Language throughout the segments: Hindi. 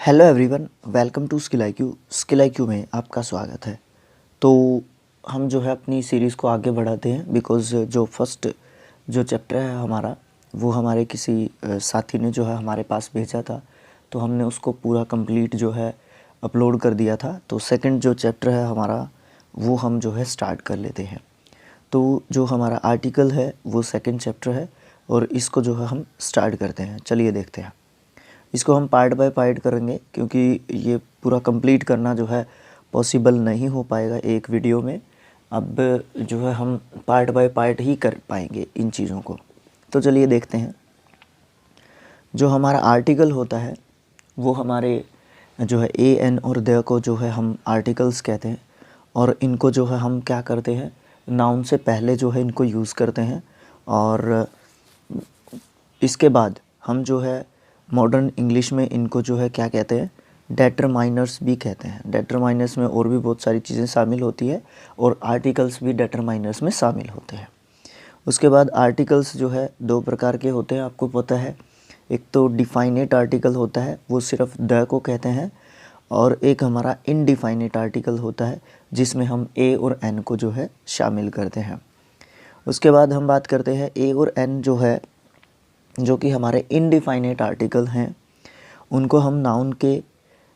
Hello everyone, welcome to Skill IQ. Skill IQ में आपका स्वागत है। तो हम जो है अपनी सीरीज़ को आगे बढ़ाते हैं बिकॉज़ जो फर्स्ट जो चैप्टर है हमारा वो हमारे किसी साथी ने जो है हमारे पास भेजा था, तो हमने उसको पूरा कंप्लीट जो है अपलोड कर दिया था। तो सेकंड जो चैप्टर है हमारा वो हम जो है स्टार्ट कर लेते हैं। तो जो हमारा आर्टिकल है वो सेकंड चैप्टर है और इसको जो है हम स्टार्ट करते हैं। चलिए देखते हैं। इसको हम पार्ट बाय पार्ट करेंगे क्योंकि ये पूरा कंप्लीट करना जो है पॉसिबल नहीं हो पाएगा एक वीडियो में। अब जो है हम पार्ट बाय पार्ट ही कर पाएंगे इन चीज़ों को। तो चलिए देखते हैं। जो हमारा आर्टिकल होता है वो हमारे जो है ए एन और द को जो है हम आर्टिकल्स कहते हैं और इनको जो है हम क्या करते हैं, नाउन से पहले जो है इनको यूज़ करते हैं और इसके बाद हम जो है मॉडर्न इंग्लिश में इनको जो है क्या कहते हैं, डेटरमाइनर्स भी कहते हैं। डेटरमाइनर्स में और भी बहुत सारी चीज़ें शामिल होती है और आर्टिकल्स भी डेटरमाइनर्स में शामिल होते हैं। उसके बाद आर्टिकल्स जो है दो प्रकार के होते हैं, आपको पता है। एक तो डिफाइनेट आर्टिकल होता है, वो सिर्फ द को कहते हैं, और एक हमारा इनडिफाइनेट आर्टिकल होता है जिसमें हम ए और एन को जो है शामिल करते हैं। उसके बाद हम बात करते हैं ए और एन जो है, जो कि हमारे इनडिफाइनेट आर्टिकल हैं, उनको हम नाउन के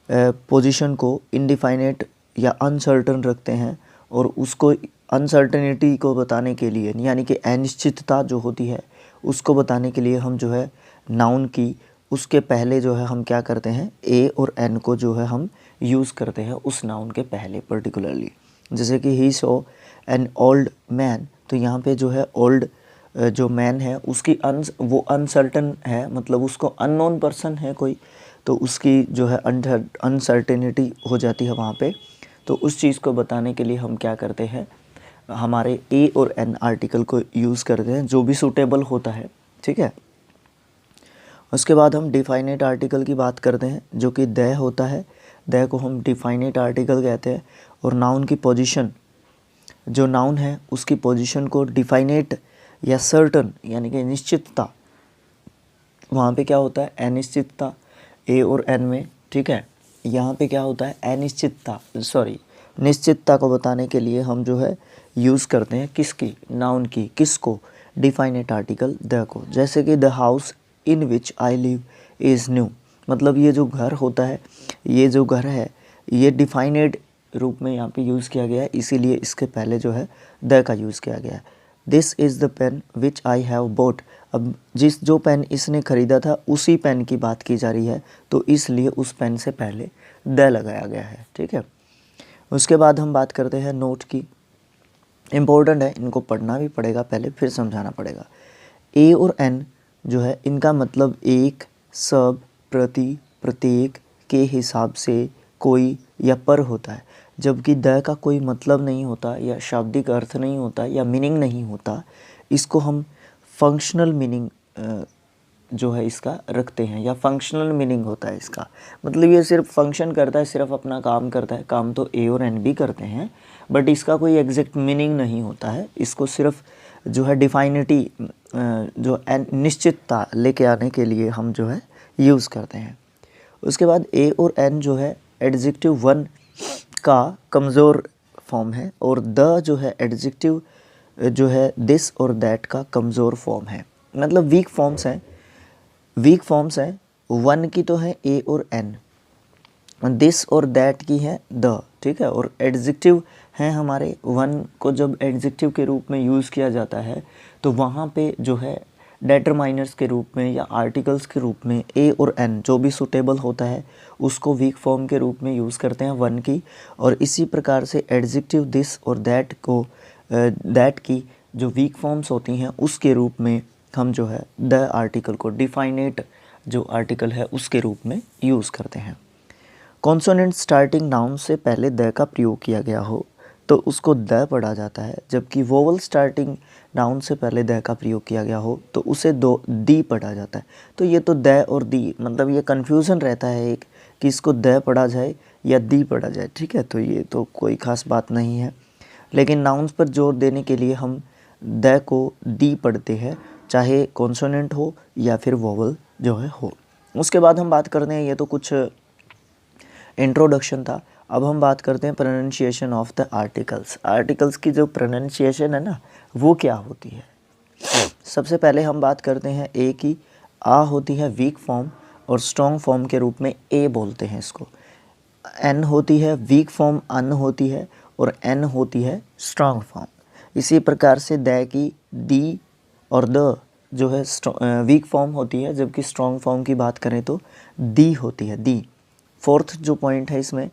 पोजीशन को इनडिफाइनेट या अनसर्टन रखते हैं और उसको अनसर्टेनिटी को बताने के लिए, यानी कि अनिश्चितता जो होती है उसको बताने के लिए हम जो है नाउन की उसके पहले जो है हम क्या करते हैं, ए और एन को जो है हम यूज़ करते हैं उस नाउन के पहले पर्टिकुलरली। जैसे कि he saw an old man, तो यहाँ पे जो है ओल्ड जो मैन है उसकी वो अनसर्टन है, मतलब उसको अननोन पर्सन है कोई, तो उसकी जो है अनसर्टेनिटी हो जाती है वहाँ पे। तो उस चीज़ को बताने के लिए हम क्या करते हैं, हमारे ए और एन आर्टिकल को यूज़ करते हैं जो भी सूटेबल होता है, ठीक है। उसके बाद हम डिफाइनेट आर्टिकल की बात करते हैं जो कि द होता है। द को हम डिफाइनेट आर्टिकल कहते हैं और नाउन की पोजीशन, जो नाउन है उसकी पोजीशन को डिफाइनेट या सर्टन यानी कि निश्चितता, वहाँ पे क्या होता है अनिश्चितता ए और एन में, ठीक है। यहाँ पे क्या होता है अनिश्चितता, निश्चितता को बताने के लिए हम जो है यूज़ करते हैं किसकी, नाउन की। किसको, डिफाइनेट आर्टिकल द को। जैसे कि the house in which I live is new, मतलब ये जो घर होता है, ये जो घर है ये डिफाइनेट रूप में यहाँ पे यूज़ किया गया है, इसीलिए इसके पहले जो है द का यूज़ किया गया है। This is the pen which I have bought, अब जो पेन इसने ख़रीदा था उसी पेन की बात की जा रही है, तो इसलिए उस पेन से पहले द लगाया गया है, ठीक है। उसके बाद हम बात करते हैं नोट की। इम्पोर्टेंट है, इनको पढ़ना भी पड़ेगा पहले फिर समझाना पड़ेगा। ए और एन जो है इनका मतलब एक, सब, प्रति, प्रत्येक, के हिसाब से, कोई या पर होता है, जबकि द का कोई मतलब नहीं होता या शाब्दिक अर्थ नहीं होता या मीनिंग नहीं होता। इसको हम फंक्शनल मीनिंग जो है इसका रखते हैं, या फंक्शनल मीनिंग होता है इसका, मतलब ये सिर्फ फंक्शन करता है, सिर्फ अपना काम करता है। काम तो ए और एन भी करते हैं बट इसका कोई एग्जैक्ट मीनिंग नहीं होता है। इसको सिर्फ जो है डिफाइनिटी, जो निश्चितता लेके आने के लिए हम जो है यूज़ करते हैं। उसके बाद ए और एन जो है एडजेक्टिव वन का कमज़ोर फॉर्म है और द जो है एडजेक्टिव जो है दिस और दैट का कमज़ोर फॉर्म है, मतलब वीक फॉर्म्स हैं। वीक फॉर्म्स हैं, वन की तो है ए और एन, दिस और दैट की है द, ठीक है। और एडजेक्टिव हैं हमारे, वन को जब एडजेक्टिव के रूप में यूज़ किया जाता है तो वहाँ पे जो है डेटरमाइनर्स के रूप में या आर्टिकल्स के रूप में ए और एन जो भी सूटेबल होता है उसको वीक फॉर्म के रूप में यूज़ करते हैं वन की। और इसी प्रकार से एडजेक्टिव दिस और दैट को दैट की जो वीक फॉर्म्स होती हैं उसके रूप में हम जो है द आर्टिकल को डिफाइनेट जो आर्टिकल है उसके रूप में यूज़ करते हैं। कॉन्सोनेंट स्टार्टिंग नाउन से पहले द का प्रयोग किया गया हो तो उसको द पढ़ा जाता है, जबकि वोवल स्टार्टिंग नाउन से पहले द का प्रयोग किया गया हो तो उसे दी पढ़ा जाता है। तो ये तो द और दी, मतलब ये कन्फ्यूज़न रहता है एक कि इसको द पढ़ा जाए या दी पढ़ा जाए, ठीक है। तो ये तो कोई ख़ास बात नहीं है, लेकिन नाउन्स पर जोर देने के लिए हम द को दी पढ़ते हैं, चाहे कॉन्सोनेंट हो या फिर वोवल जो है हो। उसके बाद हम बात करते हैं, ये तो कुछ इंट्रोडक्शन था। अब हम बात करते हैं pronunciation of the articles. Articles की जो प्रोनाउंसिएशन है ना, वो क्या होती है। सबसे पहले हम बात करते हैं ए की। आ होती है वीक फॉर्म और स्ट्रॉन्ग फॉर्म के रूप में ए बोलते हैं इसको। एन होती है वीक फॉर्म, अन होती है, और एन होती है स्ट्रॉन्ग फॉर्म। इसी प्रकार से द की दी और द जो है वीक फॉर्म होती है, जबकि स्ट्रॉन्ग फॉर्म की बात करें तो दी होती है, दी। फोर्थ जो पॉइंट है इसमें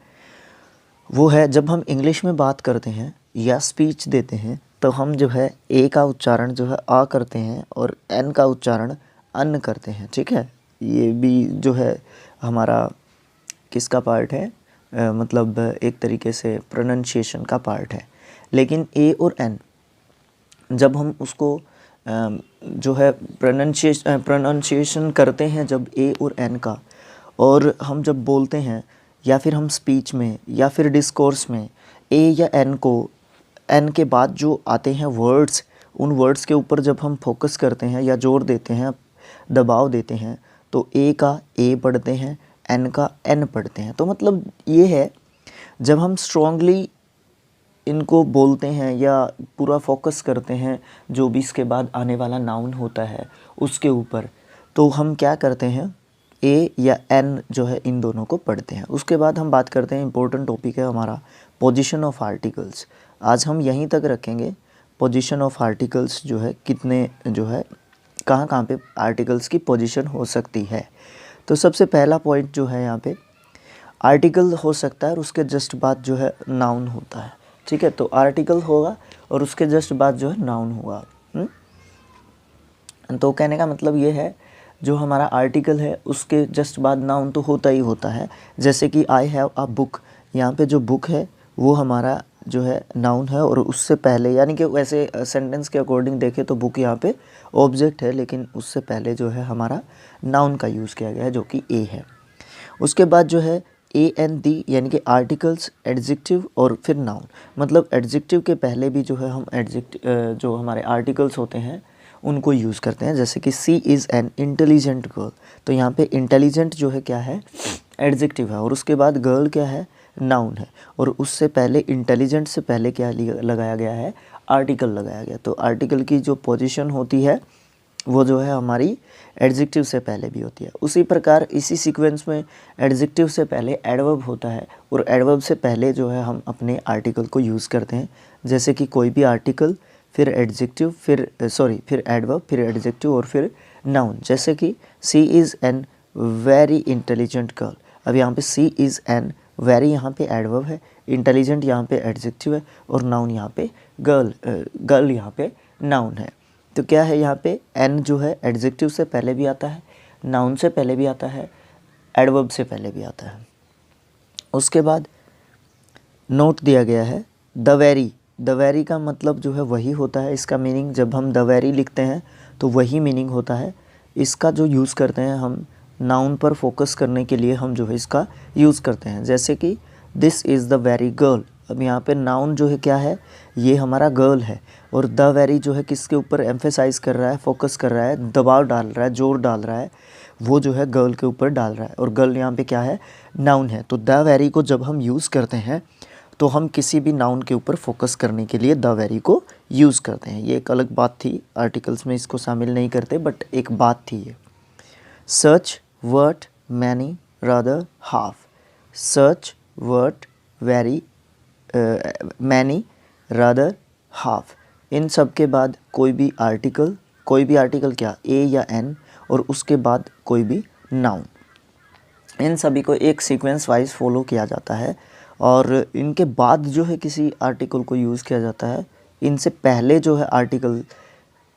वो है, जब हम इंग्लिश में बात करते हैं या स्पीच देते हैं तो हम जो है ए का उच्चारण जो है आ करते हैं और एन का उच्चारण अन करते हैं, ठीक है। ये भी जो है हमारा किसका पार्ट है, मतलब एक तरीके से प्रोनाउंसिएशन का पार्ट है। लेकिन ए और एन जब हम उसको जो है प्रोनाउंसिएशन करते हैं जब ए और एन का, और हम जब बोलते हैं या फिर हम स्पीच में या फिर डिस्कोर्स में ए या एन को, एन के बाद जो आते हैं वर्ड्स, उन वर्ड्स के ऊपर जब हम फोकस करते हैं या जोर देते हैं, दबाव देते हैं, तो ए का ए पढ़ते हैं, एन का एन पढ़ते हैं। तो मतलब ये है, जब हम स्ट्रांगली इनको बोलते हैं या पूरा फोकस करते हैं जो भी इसके बाद आने वाला नाउन होता है उसके ऊपर, तो हम क्या करते हैं, ए या एन जो है इन दोनों को पढ़ते हैं। उसके बाद हम बात करते हैं, इम्पोर्टेंट टॉपिक है हमारा पोजीशन ऑफ आर्टिकल्स। आज हम यहीं तक रखेंगे। पोजीशन ऑफ आर्टिकल्स जो है कितने जो है कहाँ कहाँ पे आर्टिकल्स की पोजीशन हो सकती है। तो सबसे पहला पॉइंट जो है यहाँ पे, आर्टिकल हो सकता है और उसके जस्ट बाद जो है नाउन होता है, ठीक है। तो आर्टिकल होगा और उसके जस्ट बाद जो है नाउन होगा। तो कहने का मतलब ये है, जो हमारा आर्टिकल है उसके जस्ट बाद नाउन तो होता ही होता है। जैसे कि आई हैव अ बुक, यहाँ पे जो बुक है वो हमारा जो है नाउन है, और उससे पहले यानी कि वैसे सेंटेंस के अकॉर्डिंग देखें तो बुक यहाँ पे ऑब्जेक्ट है, लेकिन उससे पहले जो है हमारा नाउन का यूज़ किया गया है जो कि ए है। उसके बाद जो है ए एन दी यानी कि आर्टिकल्स, एडजेक्टिव और फिर नाउन। मतलब एडजेक्टिव के पहले भी जो है हम जो हमारे आर्टिकल्स होते हैं उनको यूज़ करते हैं। जैसे कि she is an intelligent girl, तो यहाँ पे इंटेलिजेंट जो है क्या है, एडजेक्टिव है, और उसके बाद गर्ल क्या है, नाउन है, और उससे पहले इंटेलिजेंट से पहले क्या लगाया गया है, आर्टिकल लगाया गया। तो आर्टिकल की जो पोजीशन होती है वो जो है हमारी एडजेक्टिव से पहले भी होती है। उसी प्रकार इसी सीक्वेंस में एडजेक्टिव से पहले एडवर्ब होता है, और एडवर्ब से पहले जो है हम अपने आर्टिकल को यूज़ करते हैं। जैसे कि कोई भी आर्टिकल, फिर एडजेक्टिव, फिर एडवर्ब, फिर एडजेक्टिव और फिर नाउन। जैसे कि she is an very intelligent girl. अब यहाँ पे सी इज़ एन, वेरी यहाँ पे एडवर्ब है, इंटेलिजेंट यहाँ पे एडजेक्टिव है, और नाउन यहाँ पे गर्ल यहाँ पे नाउन है। तो क्या है यहाँ पे, एन जो है एडजेक्टिव से पहले भी आता है, नाउन से पहले भी आता है, एडवर्ब से पहले भी आता है। उसके बाद नोट दिया गया है द वेरी। द वेरी का मतलब जो है वही होता है, इसका मीनिंग जब हम द वेरी लिखते हैं तो वही मीनिंग होता है। इसका जो यूज़ करते हैं हम नाउन पर फोकस करने के लिए, हम जो है इसका यूज़ करते हैं। जैसे कि this is the very girl. अब यहाँ पे नाउन जो है क्या है, ये हमारा गर्ल है, और द वेरी जो है किसके ऊपर एम्फेसाइज कर रहा है, फोकस कर रहा है, दबाव डाल रहा है, जोर डाल रहा है, वो जो है गर्ल के ऊपर डाल रहा है, और गर्ल यहाँ पे क्या है, नाउन है। तो द वेरी को जब हम यूज़ करते हैं तो हम किसी भी नाउन के ऊपर फोकस करने के लिए द वेरी को यूज़ करते हैं। ये एक अलग बात थी, आर्टिकल्स में इसको शामिल नहीं करते, बट एक बात थी ये। सच, वर्ट, मैनी, रादर, हाफ। सच, वर्ट, वेरी, मैनी, रादर, हाफ। इन सब के बाद कोई भी आर्टिकल क्या, ए या एन, और उसके बाद कोई भी नाउन। इन सभी को एक सीक्वेंस वाइज फॉलो किया जाता है, और इनके बाद जो है किसी आर्टिकल को यूज़ किया जाता है। इनसे पहले जो है आर्टिकल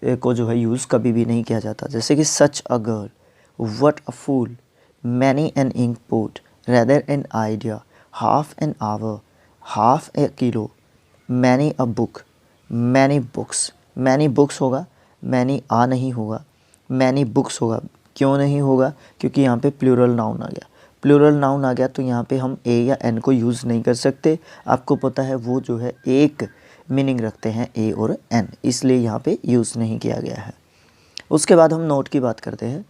को जो है यूज़ कभी भी नहीं किया जाता। जैसे कि such a girl, what a fool, many an ink pot, rather an idea, half an hour, half a kilo, many a book, many books. Many books होगा, मैनी आ नहीं होगा, मैनी बुक्स होगा। क्यों नहीं होगा, क्योंकि यहाँ पे प्लूरल नाउन आ गया। प्लूरल नाउन आ गया तो यहाँ पे हम ए या एन को यूज़ नहीं कर सकते। आपको पता है वो जो है एक मीनिंग रखते हैं ए और एन, इसलिए यहाँ पे यूज़ नहीं किया गया है। उसके बाद हम नोट की बात करते हैं।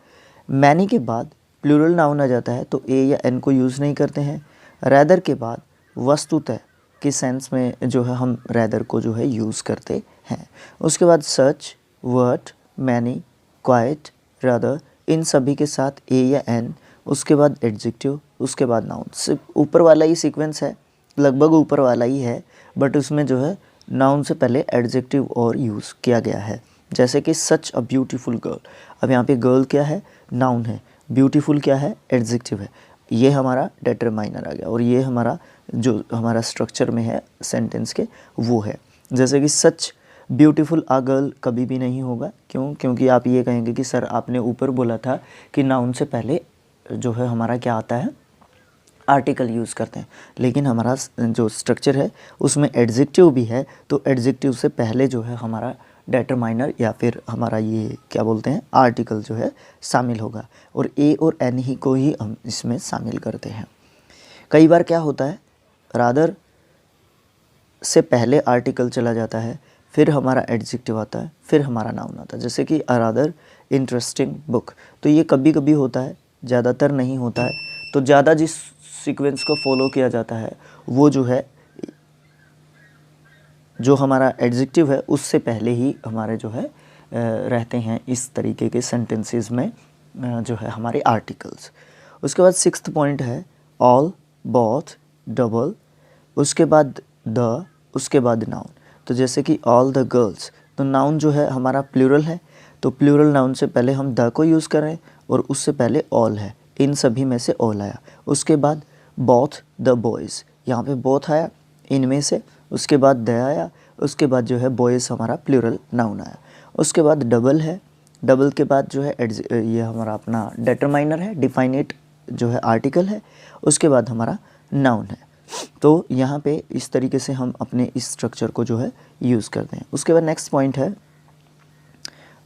मैनी के बाद प्लूरल नाउन आ जाता है तो ए या एन को यूज़ नहीं करते हैं। रैदर के बाद वस्तुतः के सेंस में जो है हम रैदर को जो है यूज़ करते हैं। उसके बाद सच, वर्ट, मैनी, क्वाइट, रादर, इन सभी के साथ ए या एन, उसके बाद एडजेक्टिव, उसके बाद नाउन। ऊपर वाला ही सीक्वेंस है, लगभग ऊपर वाला ही है, बट उसमें जो है नाउन से पहले एडजेक्टिव और यूज़ किया गया है। जैसे कि सच अ ब्यूटीफुल गर्ल, अब यहाँ पे गर्ल क्या है, नाउन है, ब्यूटीफुल क्या है, एडजेक्टिव है, ये हमारा डिटरमाइनर आ गया, और ये हमारा जो हमारा स्ट्रक्चर में है सेंटेंस के वो है। जैसे कि सच ब्यूटीफुल आ गर्ल कभी भी नहीं होगा, क्यों? क्योंकि आप ये कहेंगे कि सर आपने ऊपर बोला था कि नाउन से पहले जो है हमारा क्या आता है, आर्टिकल यूज़ करते हैं, लेकिन हमारा जो स्ट्रक्चर है उसमें एडजेक्टिव भी है, तो एडजेक्टिव से पहले जो है हमारा डिटरमाइनर या फिर हमारा ये क्या बोलते हैं, आर्टिकल जो है शामिल होगा, और ए और एन ही को ही हम इसमें शामिल करते हैं। कई बार क्या होता है, रादर से पहले आर्टिकल चला जाता है, फिर हमारा एडजेक्टिव आता है, फिर हमारा नाउन आता है। जैसे कि अ रादर इंटरेस्टिंग बुक, तो ये कभी कभी होता है, ज़्यादातर नहीं होता है। तो ज़्यादा जिस सीक्वेंस को फॉलो किया जाता है वो जो है, जो हमारा एडजेक्टिव है उससे पहले ही हमारे जो है रहते हैं इस तरीके के सेंटेंसेस में जो है हमारे आर्टिकल्स। उसके बाद सिक्स्थ पॉइंट है ऑल, बोथ, डबल, उसके बाद द, उसके बाद नाउन। तो जैसे कि ऑल द गर्ल्स, तो नाउन जो है हमारा प्लूरल है, तो प्लूरल नाउन से पहले हम द को यूज़ कर रहे हैं और उससे पहले ऑल है, इन सभी में से ऑल आया। उसके बाद बोथ द बॉयज़, यहाँ पे बोथ आया इनमें से, उसके बाद द आया, उसके बाद जो है बॉयज़ हमारा प्लूरल नाउन आया। उसके बाद डबल है, डबल के बाद जो है ये हमारा अपना डिटरमाइनर है, डिफाइनेट जो है आर्टिकल है, उसके बाद हमारा नाउन है। तो यहाँ पे इस तरीके से हम अपने इस स्ट्रक्चर को जो है यूज़ करते हैं। उसके बाद नेक्स्ट पॉइंट है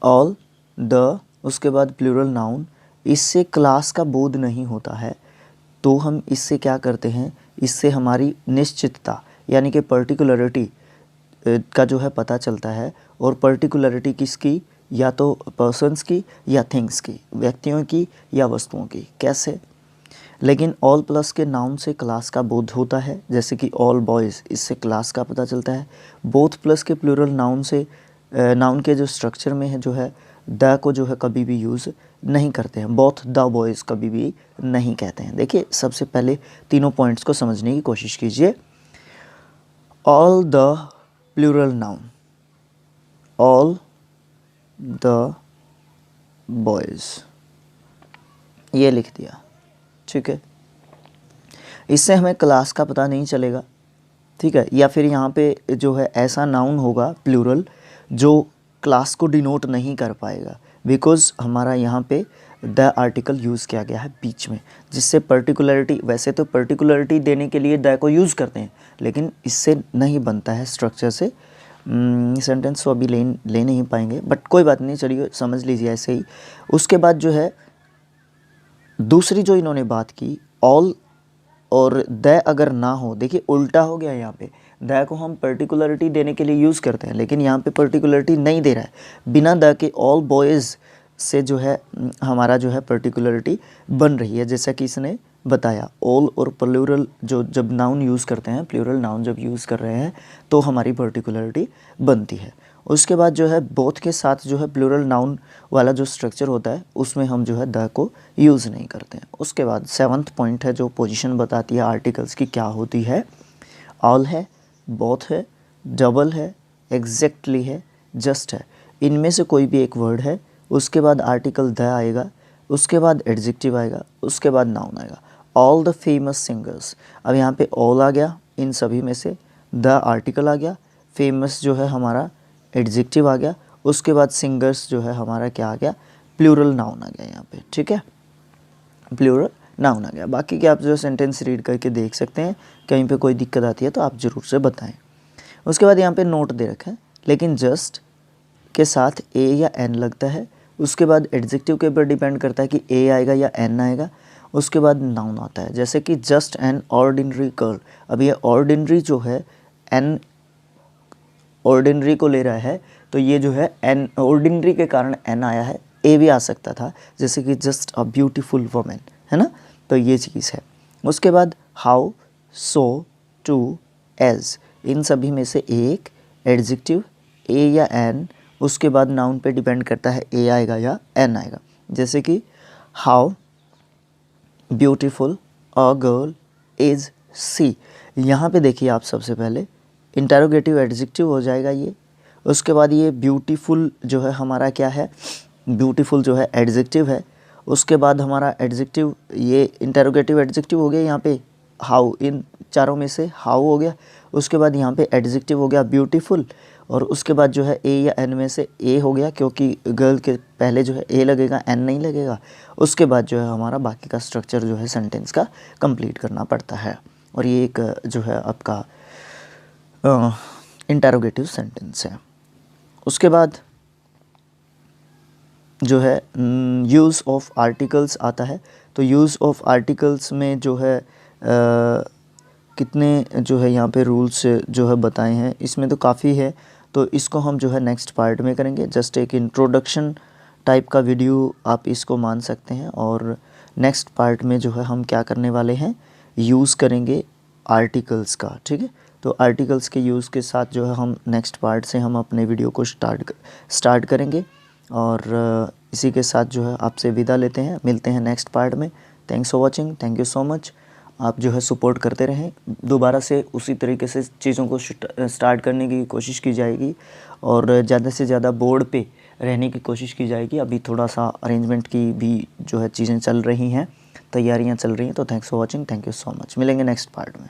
ऑल, द, उसके बाद प्लूरल नाउन। इससे क्लास का बोध नहीं होता है, तो हम इससे क्या करते हैं, इससे हमारी निश्चितता यानी कि पर्टिकुलरिटी का जो है पता चलता है। और पर्टिकुलरिटी किसकी, या तो पर्सन्स की या थिंग्स की, व्यक्तियों की या वस्तुओं की। कैसे? लेकिन ऑल प्लस के नाउन से क्लास का बोध होता है, जैसे कि ऑल बॉयज़, इससे क्लास का पता चलता है। बोथ प्लस के प्लूरल नाउन से नाउन के जो स्ट्रक्चर में है जो है द को जो है कभी भी यूज़ नहीं करते हैं, बोथ द बॉयज़ कभी भी नहीं कहते हैं। देखिए सबसे पहले तीनों पॉइंट्स को समझने की कोशिश कीजिए। All the plural noun, all the boys, ये लिख दिया, ठीक है। इससे हमें क्लास का पता नहीं चलेगा, ठीक है। या फिर यहाँ पे जो है ऐसा नाउन होगा प्लूरल जो क्लास को डिनोट नहीं कर पाएगा, बिकॉज़ हमारा यहाँ पे द आर्टिकल यूज़ किया गया है बीच में, जिससे पर्टिकुलरिटी, वैसे तो पर्टिकुलरिटी देने के लिए द को यूज़ करते हैं, लेकिन इससे नहीं बनता है स्ट्रक्चर से सेंटेंस, तो अभी ले नहीं पाएंगे, बट कोई बात नहीं, चलिए समझ लीजिए ऐसे ही। उसके बाद जो है दूसरी जो इन्होंने बात की, ऑल और द अगर ना हो, देखिए उल्टा हो गया यहाँ पे, द को हम पर्टिकुलरिटी देने के लिए यूज़ करते हैं, लेकिन यहाँ पे पर्टिकुलरिटी नहीं दे रहा है। बिना द के ऑल बॉयज़ से जो है हमारा जो है पर्टिकुलरिटी बन रही है, जैसा कि इसने बताया। ऑल और प्लूरल जो जब नाउन यूज़ करते हैं, प्लूरल नाउन जब यूज़ कर रहे हैं तो हमारी पर्टिकुलरिटी बनती है। उसके बाद जो है बोथ के साथ जो है प्लूरल नाउन वाला जो स्ट्रक्चर होता है उसमें हम जो है द को यूज़ नहीं करते हैं। उसके बाद सेवन्थ पॉइंट है जो पोजीशन बताती है आर्टिकल्स की क्या होती है। ऑल है, बोथ है, डबल है, एग्जैक्टली है, जस्ट है, इनमें से कोई भी एक वर्ड है, उसके बाद आर्टिकल द आएगा, उसके बाद एडजेक्टिव आएगा, उसके बाद नाउन आएगा। ऑल द फेमस सिंगर्स, अब यहाँ पे ऑल आ गया इन सभी में से, द आर्टिकल आ गया, फेमस जो है हमारा एडजेक्टिव आ गया, उसके बाद सिंगर्स जो है हमारा क्या आ गया, प्लूरल नाउन आ गया यहाँ पे, ठीक है, प्लूरल नाउन आ गया। बाकी के आप जो सेंटेंस रीड करके देख सकते हैं, कहीं पे कोई दिक्कत आती है तो आप ज़रूर से बताएं। उसके बाद यहाँ पे नोट दे रखा है, लेकिन जस्ट के साथ ए या एन लगता है। उसके बाद एडजेक्टिव के ऊपर डिपेंड करता है कि ए आएगा या एन आएगा। उसके बाद नाउन आता है, जैसे कि जस्ट एन ऑर्डिनरी गर्ल, अब ये ऑर्डिनरी जो है एन ऑर्डिनरी को ले रहा है, तो ये जो है एन ऑर्डिनरी के कारण एन आया है, ए भी आ सकता था, जैसे कि जस्ट अ ब्यूटीफुल वुमेन, है ना, तो ये चीज़ है। उसके बाद हाउ, सो, टू, एज, इन सभी में से एक एडजेक्टिव ए या एन, उसके बाद नाउन पे डिपेंड करता है ए आएगा या एन आएगा। जैसे कि how beautiful a girl is she, यहाँ पे देखिए आप सबसे पहले इंटरोगेटिव एडजेक्टिव हो जाएगा ये, उसके बाद ये ब्यूटीफुल जो है हमारा क्या है, ब्यूटीफुल जो है एडजेक्टिव है, उसके बाद हमारा एडजेक्टिव ये इंटरोगेटिव एडजेक्टिव हो गया यहाँ पे हाउ, इन चारों में से हाउ हो गया, उसके बाद यहाँ पे एडजेक्टिव हो गया ब्यूटीफुल, और उसके बाद जो है ए या एन में से ए हो गया, क्योंकि गर्ल के पहले जो है ए लगेगा, एन नहीं लगेगा। उसके बाद जो है हमारा बाकी का स्ट्रक्चर जो है सेंटेंस का कंप्लीट करना पड़ता है, और ये एक जो है आपका इंटरोगेटिव सेंटेंस है। उसके बाद जो है यूज़ ऑफ आर्टिकल्स आता है। तो यूज़ ऑफ आर्टिकल्स में जो है कितने जो है यहाँ पे रूल्स जो है बताए हैं, इसमें तो काफ़ी है, तो इसको हम जो है नेक्स्ट पार्ट में करेंगे। जस्ट एक इंट्रोडक्शन टाइप का वीडियो आप इसको मान सकते हैं, और नेक्स्ट पार्ट में जो है हम क्या करने वाले हैं, यूज़ करेंगे आर्टिकल्स का, ठीक है। तो आर्टिकल्स के यूज़ के साथ जो है हम नेक्स्ट पार्ट से हम अपने वीडियो को स्टार्ट करेंगे, और इसी के साथ जो है आपसे विदा लेते हैं, मिलते हैं नेक्स्ट पार्ट में। Thanks for watching, thank you so much. आप जो है सपोर्ट करते रहें, दोबारा से उसी तरीके से चीज़ों को स्टार्ट करने की कोशिश की जाएगी, और ज़्यादा से ज़्यादा बोर्ड पे रहने की कोशिश की जाएगी। अभी थोड़ा सा अरेंजमेंट की भी जो है चीज़ें चल रही हैं, तैयारियां चल रही हैं। तो thanks for watching, thank you so much. मिलेंगे नेक्स्ट पार्ट में।